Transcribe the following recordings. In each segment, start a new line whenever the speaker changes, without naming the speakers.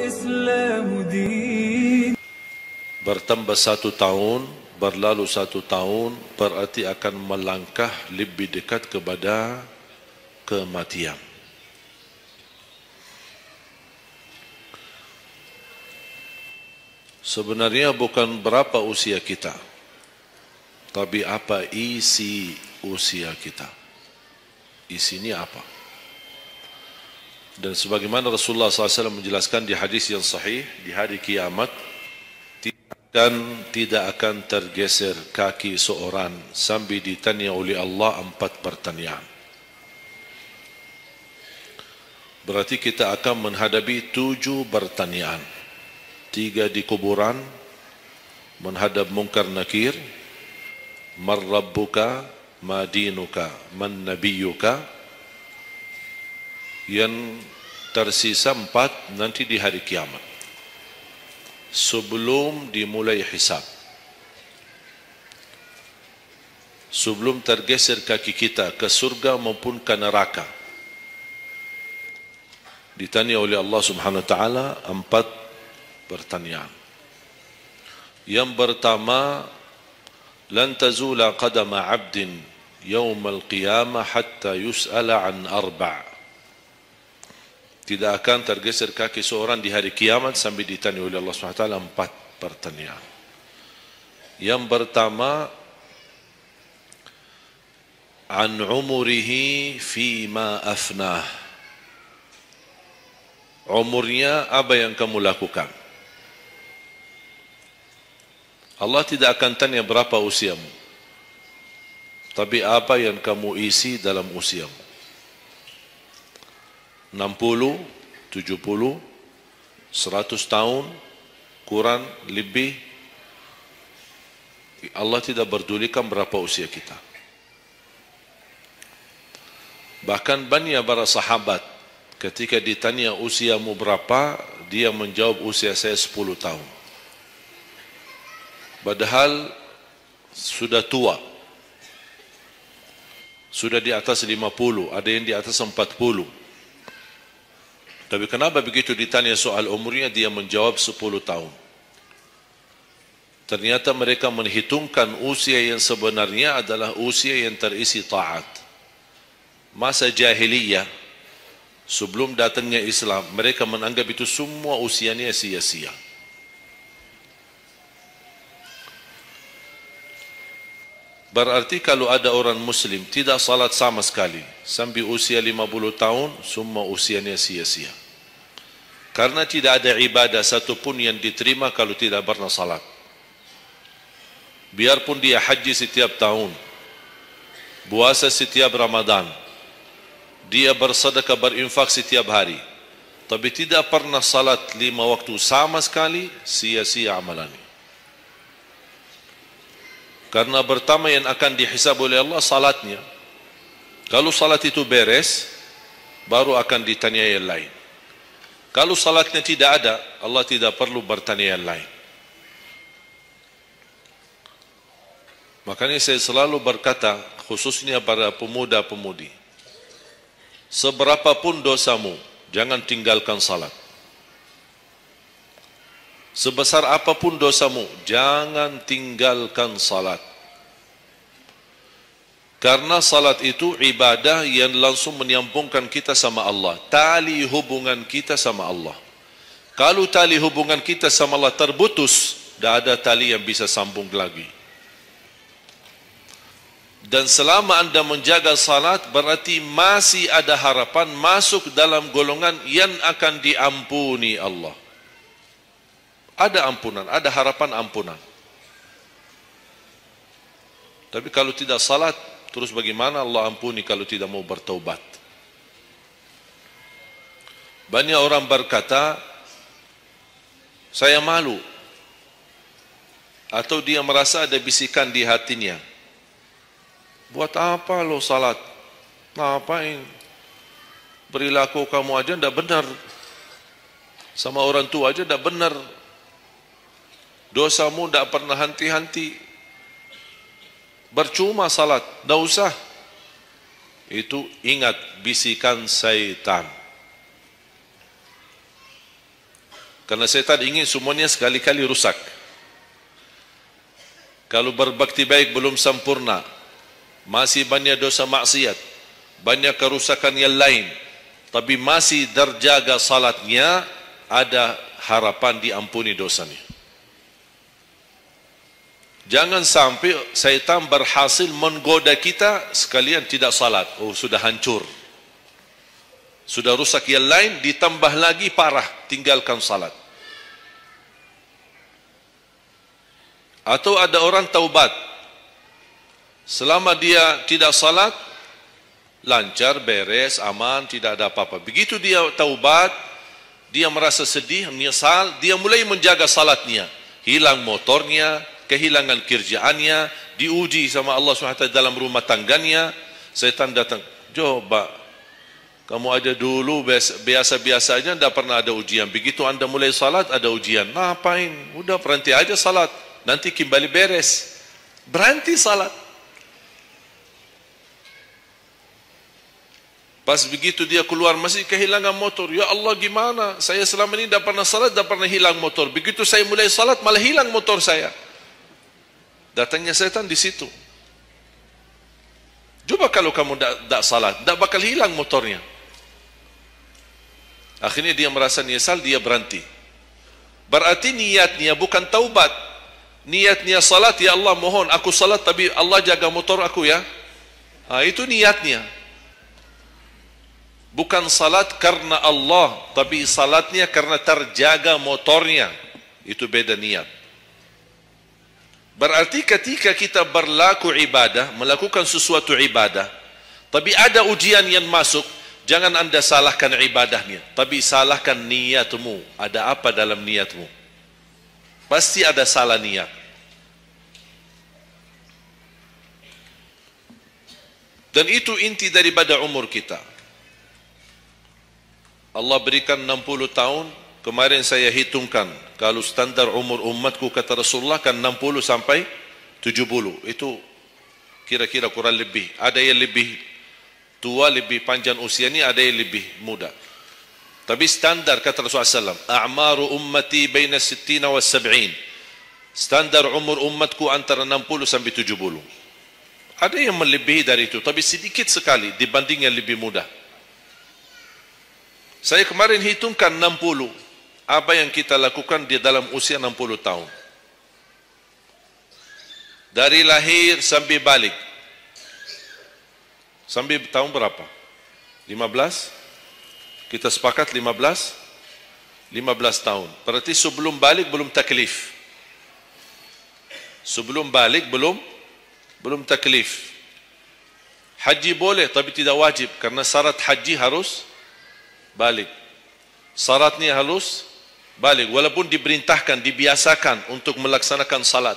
والإسلام دين.
Bertambah 1 tahun, berlalu 1 tahun, berarti akan melangkah lebih dekat kepada kematian. Sebenarnya bukan berapa usia kita, tapi apa isi usia kita. Isinya apa? Dan sebagaimana Rasulullah SAW menjelaskan di hadis yang sahih, di hari kiamat tidak akan tergeser kaki seorang sambil ditanya oleh Allah 4 pertanyaan. Berarti kita akan menghadapi 7 pertanyaan. 3 di kuburan, menghadap munkar nakir, man rabbuka, ma dinuka, man nabiyuka. Yang tersisa 4 nanti di hari kiamat, sebelum dimulai hisab, sebelum tergeser kaki kita ke surga maupun ke neraka, ditanya oleh Allah Subhanahu wa taala 4 pertanyaan. Yang pertama, lan tazula qadama 'abdin yaumal qiyamah hatta yus'ala an 4. Tidak akan tergeser kaki seorang di hari kiamat sambil ditanya oleh Allah SWT 4 pertanyaan. Yang pertama, an umurihi fima afnah. Umurnya apa yang kamu lakukan? Allah tidak akan tanya berapa usiamu, tapi apa yang kamu isi dalam usiamu. 60, 70, 100 tahun, kurang, lebih. Allah tidak berdulikan berapa usia kita. Bahkan banyak para sahabat ketika ditanya usiamu berapa, dia menjawab usia saya 10 tahun. Padahal sudah tua. Sudah di atas 50, ada yang di atas 40. Tapi kenapa begitu ditanya soal umurnya, dia menjawab 10 tahun. Ternyata mereka menghitungkan usia yang sebenarnya adalah usia yang terisi taat. Masa jahiliyah, sebelum datangnya Islam, mereka menganggap itu semua usianya sia-sia. Berarti kalau ada orang muslim tidak salat sama sekali sampai usia 50 tahun, semua usianya sia-sia. Karena tidak ada ibadah satupun yang diterima kalau tidak pernah salat. Biarpun dia haji setiap tahun, puasa setiap Ramadan, dia bersedekah berinfak setiap hari, tapi tidak pernah salat 5 waktu sama sekali, sia-sia amalannya. Karena pertama yang akan dihisab oleh Allah salatnya. Kalau salat itu beres, baru akan ditanya yang lain. Kalau salatnya tidak ada, Allah tidak perlu bertanya yang lain. Makanya saya selalu berkata, khususnya para pemuda-pemudi, seberapapun dosamu, jangan tinggalkan salat. Sebesar apapun dosamu, jangan tinggalkan salat. Karena salat itu ibadah yang langsung menyambungkan kita sama Allah. Tali hubungan kita sama Allah. Kalau tali hubungan kita sama Allah terputus, tidak ada tali yang bisa sambung lagi. Dan selama anda menjaga salat, berarti masih ada harapan masuk dalam golongan yang akan diampuni Allah. Ada ampunan, ada harapan ampunan. Tapi kalau tidak salat, terus bagaimana Allah ampuni kalau tidak mau bertaubat? Banyak orang berkata, saya malu. Atau dia merasa ada bisikan di hatinya. Buat apa lo salat? Ngapain? Perilaku kamu aja tidak benar. Sama orang tua aja tidak benar. Dosamu tidak pernah henti-henti. Bercuma salat, tidak usah. Itu ingat bisikan syaitan. Karena syaitan ingin semuanya sekali-kali rusak. Kalau berbakti baik belum sempurna, masih banyak dosa maksiat, banyak kerusakan yang lain, tapi masih terjaga salatnya, ada harapan diampuni dosanya. Jangan sampai syaitan berhasil menggoda kita sekalian tidak salat. Oh, sudah hancur, sudah rusak yang lain, ditambah lagi parah, tinggalkan salat. Atau ada orang taubat, selama dia tidak salat, lancar, beres, aman, tidak ada apa-apa. Begitu dia taubat, dia merasa sedih, menyesal, dia mulai menjaga salatnya. Hilang motornya, kehilangan kerjaannya, diuji sama Allah SWT dalam rumah tangganya. Syaitan datang, coba kamu ada dulu biasa-biasanya tidak pernah ada ujian. Begitu anda mulai salat ada ujian. Ngapain? Udah berhenti aja salat, nanti kembali beres. Berhenti salat. Pas begitu dia keluar masih kehilangan motor. Ya Allah, gimana? Saya selama ini tidak pernah salat, tidak pernah hilang motor. Begitu saya mulai salat malah hilang motor saya. Datangnya setan di situ. Coba kalau kamu tidak salat, tidak bakal hilang motornya. Akhirnya dia merasa nyesal, dia berhenti. Berarti niatnya bukan taubat. Niatnya salat, ya Allah mohon aku salat tapi Allah jaga motor aku ya. Itu niatnya. Bukan salat karena Allah, tapi salatnya karena terjaga motornya. Itu beda niat. Berarti ketika kita berlaku ibadah, melakukan sesuatu ibadah, tapi ada ujian yang masuk, jangan anda salahkan ibadahnya, tapi salahkan niatmu. Ada apa dalam niatmu? Pasti ada salah niat. Dan itu inti daripada umur kita. Allah berikan 60 tahun. Kemarin saya hitungkan, kalau standar umur umatku kata Rasulullah kan 60 sampai 70. Itu kira-kira kurang lebih. Ada yang lebih tua, lebih panjang usianya, ada yang lebih muda. Tapi standar kata Rasulullah SAW, a'maru ummati baina 60 wa 70. Standar umur umatku antara 60 sampai 70. Ada yang melebihi dari itu, tapi sedikit sekali dibanding yang lebih muda. Saya kemarin hitungkan 60. Apa yang kita lakukan di dalam usia 60 tahun. Dari lahir sampai balik. Sampai tahun berapa? 15? Kita sepakat 15? 15 tahun. Berarti sebelum balik belum taklif. Sebelum balik belum taklif. Haji boleh tapi tidak wajib. Karena syarat haji harus balik. Syaratnya harus balik. Walaupun diperintahkan, dibiasakan untuk melaksanakan salat.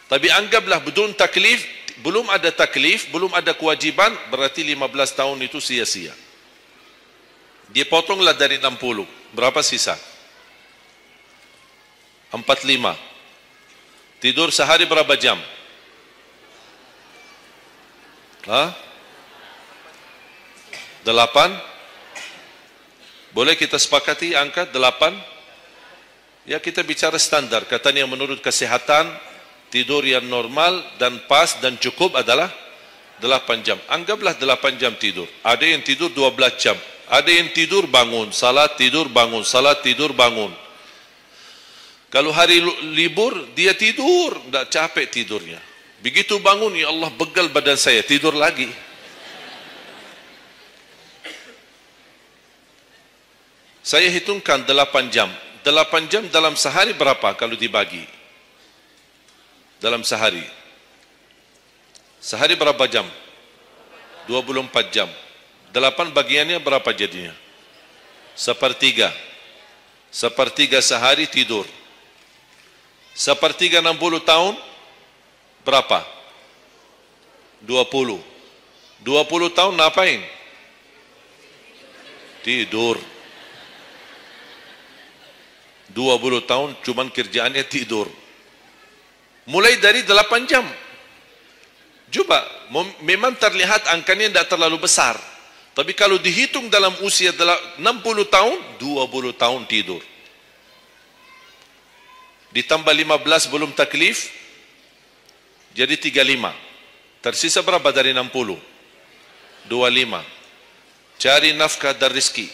Tapi anggaplah bedun taklif, belum ada taklif, belum ada kewajiban, berarti 15 tahun itu sia-sia. Dia potonglah dari 60. Berapa sisa? 45. Tidur sehari berapa jam? Hah? 8? Boleh kita sepakati angka 8? Ya, kita bicara standar. Katanya menurut kesehatan, tidur yang normal dan pas dan cukup adalah 8 jam. Anggaplah 8 jam tidur. Ada yang tidur 12 jam. Ada yang tidur bangun, salat tidur bangun, salat tidur bangun. Kalau hari libur, dia tidur, tidak capek tidurnya. Begitu bangun, ya Allah begal badan saya, tidur lagi. Saya hitungkan 8 jam. 8 jam dalam sehari berapa kalau dibagi? Dalam sehari. Sehari berapa jam? 24 jam. 8 bagiannya berapa jadinya? Sepertiga. Sepertiga sehari tidur. Sepertiga 60 tahun berapa? 20. 20 tahun ngapain? Tidur. 20 tahun cuman kerjaannya tidur. Mulai dari 8 jam. Coba, memang terlihat angkanya tidak terlalu besar. Tapi kalau dihitung dalam usia 60 tahun, 20 tahun tidur. ditambah 15 belum taklif, jadi 35. Tersisa berapa dari 60? 25. Cari nafkah dan rizki.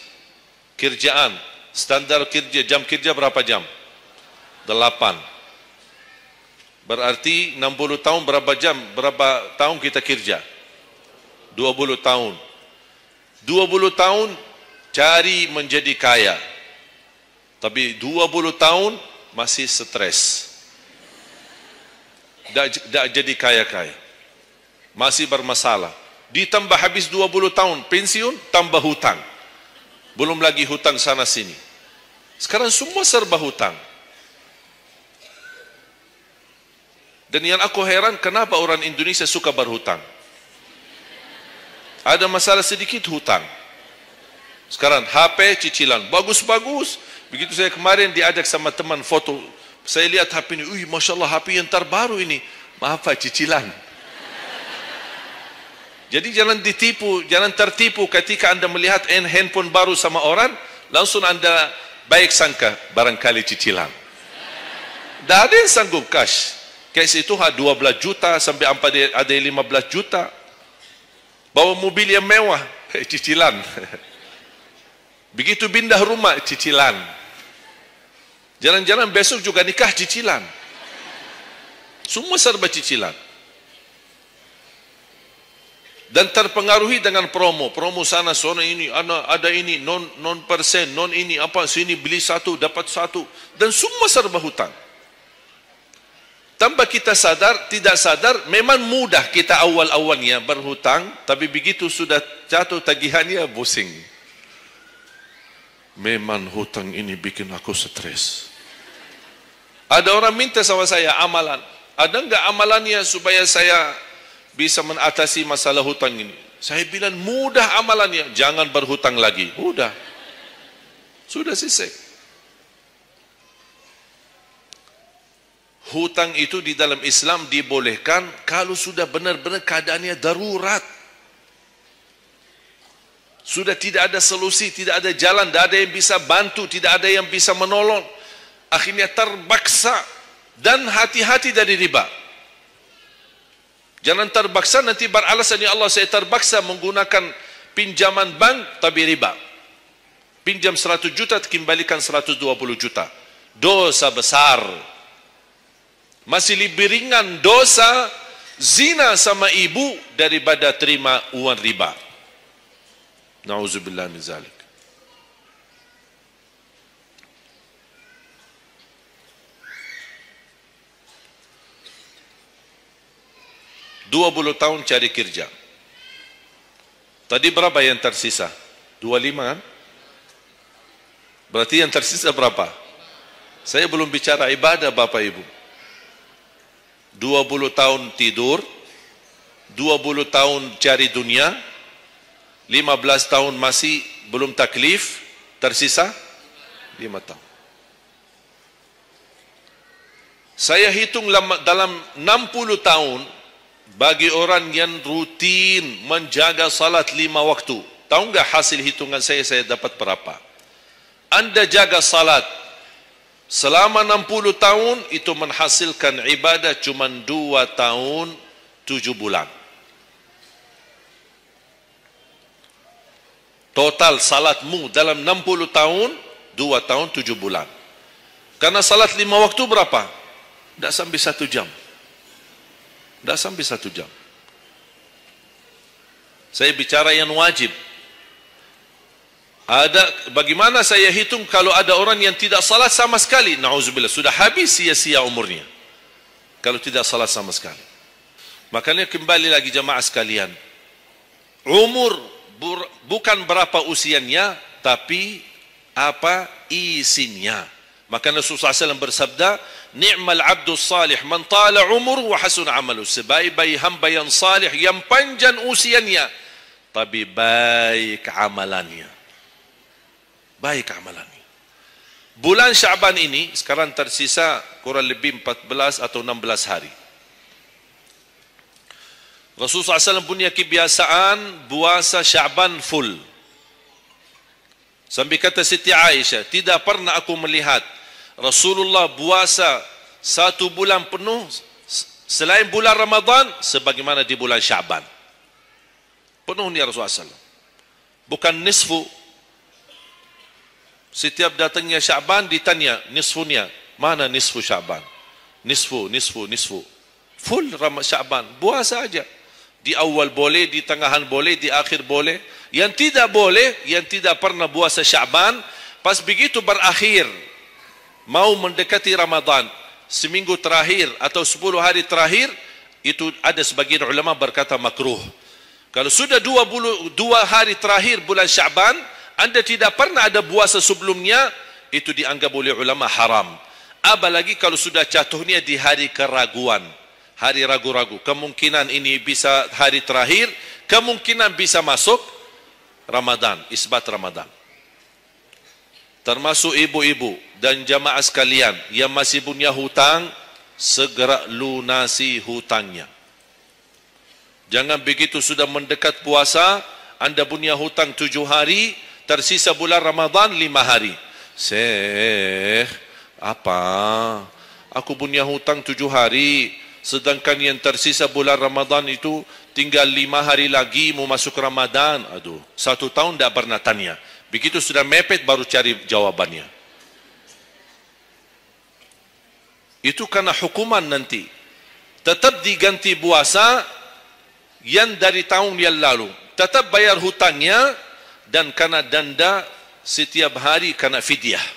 Kerjaan, standar kerja, jam kerja berapa jam? 8. Berarti 60 tahun berapa jam? Berapa tahun kita kerja? 20 tahun. 20 tahun cari menjadi kaya. Tapi 20 tahun masih stres. Tak jadi kaya-kaya. Masih bermasalah. Ditambah habis 20 tahun pensiun, tambah hutang. Belum lagi hutang sana sini. Sekarang semua serba hutang. Dan yang aku heran, kenapa orang Indonesia suka berhutang? Ada masalah sedikit hutang. Sekarang HP cicilan bagus-bagus. Begitu saya kemarin diajak sama teman foto, saya lihat HP ini, Masya Allah HP yang terbaru ini. Maaf Pak, cicilan. Jadi jangan ditipu, jangan tertipu ketika anda melihat handphone baru sama orang, langsung anda baik sangka barangkali cicilan. Tak ada yang sanggup cash. Cash itu 12 juta sampai ada 15 juta. Bawa mobil yang mewah, cicilan. Begitu pindah rumah, cicilan. Jalan-jalan besok juga nikah, cicilan. Semua serba cicilan. Dan terpengaruhi dengan promo. Promo sana, sana ini, ada ini, non persen, non ini, apa, sini beli satu, dapat satu. Dan semua serba hutang. Tanpa kita sadar, tidak sadar, memang mudah kita awal-awalnya berhutang, tapi begitu sudah jatuh tagihannya, pusing. Memang hutang ini bikin aku stres. Ada orang minta sama saya amalan. Ada enggak amalannya supaya saya bisa mengatasi masalah hutang ini? Saya bilang mudah amalannya, jangan berhutang lagi. Sudah selesai. Hutang itu di dalam Islam dibolehkan kalau sudah benar-benar keadaannya darurat. Sudah tidak ada solusi, tidak ada jalan, tidak ada yang bisa bantu, tidak ada yang bisa menolong. Akhirnya terpaksa, dan hati-hati dari riba. Jangan terpaksa nanti beralasan, ya Allah saya terpaksa menggunakan pinjaman bank tapi riba. Pinjam 100 juta kembalikan 120 juta. Dosa besar. Masih lebih ringan dosa zina sama ibu daripada terima uang riba. Na'udzubillah min zalik. Dua 20 tahun cari kerja. Tadi berapa yang tersisa? 25 kan? Berarti yang tersisa berapa? Saya belum bicara ibadah Bapak Ibu. 20 tahun tidur, 20 tahun cari dunia, 15 tahun masih belum taklif, tersisa 5 tahun. Saya hitung dalam 60 tahun, bagi orang yang rutin menjaga salat 5 waktu, tahu enggak hasil hitungan saya dapat berapa? Anda jaga salat selama 60 tahun, itu menghasilkan ibadah cuma 2 tahun 7 bulan. Total salatmu dalam 60 tahun 2 tahun 7 bulan. Karena salat 5 waktu berapa? Tidak sampai 1 jam. Tidak sampai 1 jam. Saya bicara yang wajib. Ada, bagaimana saya hitung kalau ada orang yang tidak salat sama sekali? Na'udzubillah, sudah habis sia-sia umurnya kalau tidak salat sama sekali. Makanya kembali lagi jamaah sekalian, umur bukan berapa usianya, tapi apa isinya. Maka Rasulullah SAW bersabda, ni'mal abdus salih man tala umur wa hasun amalu. Sebaik-baik hamba yang salih, yang panjang usianya, tapi baik amalannya. Baik amalannya. Bulan Syaban ini sekarang tersisa kurang lebih 14 atau 16 hari. Rasulullah SAW punya kebiasaan puasa Syaban full. Sampai kata Siti Aisyah, tidak pernah aku melihat Rasulullah puasa 1 bulan penuh selain bulan Ramadan sebagaimana di bulan Syaban. Penuhnya Rasulullah SAW. Bukan nisfu. Setiap datangnya Syaban ditanya nisfunya. Mana nisfu Syaban? Nisfu. Full Syaban. Puasa saja. Di awal boleh, di tengahan boleh, di akhir boleh. Yang tidak boleh, yang tidak pernah puasa Syaban, pas begitu berakhir, mau mendekati Ramadan, seminggu terakhir atau 10 hari terakhir, itu ada sebagian ulama berkata makruh. Kalau sudah 2 hari terakhir bulan Syaban, anda tidak pernah ada puasa sebelumnya, itu dianggap oleh ulama haram. Apalagi kalau sudah jatuhnya di hari keraguan, hari ragu-ragu, kemungkinan ini bisa hari terakhir, kemungkinan bisa masuk Ramadan, isbat Ramadan. Termasuk ibu-ibu dan jamaah sekalian yang masih punya hutang, segera lunasi hutangnya. Jangan begitu sudah mendekat puasa, anda punya hutang 7 hari, tersisa bulan Ramadan 5 hari. Syekh, apa? Aku punya hutang 7 hari, sedangkan yang tersisa bulan Ramadan itu tinggal 5 hari lagi mau masuk Ramadan. Aduh, 1 tahun tidak pernah tanya. Begitu sudah mepet baru cari jawabannya. Itu karena hukuman nanti. Tetap diganti puasa yang dari tahun yang lalu. Tetap bayar hutangnya dan kena denda setiap hari kena fidyah.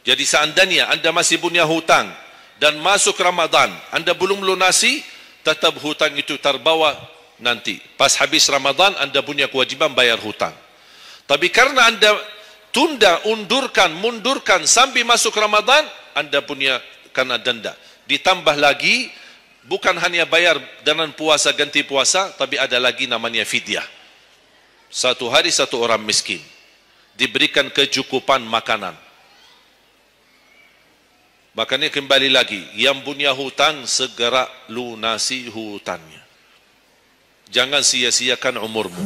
Jadi seandainya anda masih punya hutang dan masuk Ramadan, anda belum lunasi, tetap hutang itu terbawa nanti. Pas habis Ramadan, anda punya kewajiban bayar hutang. Tapi karena anda tunda, mundurkan sampai masuk Ramadan, anda punya kena denda. Ditambah lagi, bukan hanya bayar dengan puasa ganti puasa, tapi ada lagi namanya fidyah. 1 hari 1 orang miskin. Diberikan kecukupan makanan. Makanya kembali lagi, yang punya hutang segera lunasi hutangnya. Jangan sia-siakan umurmu.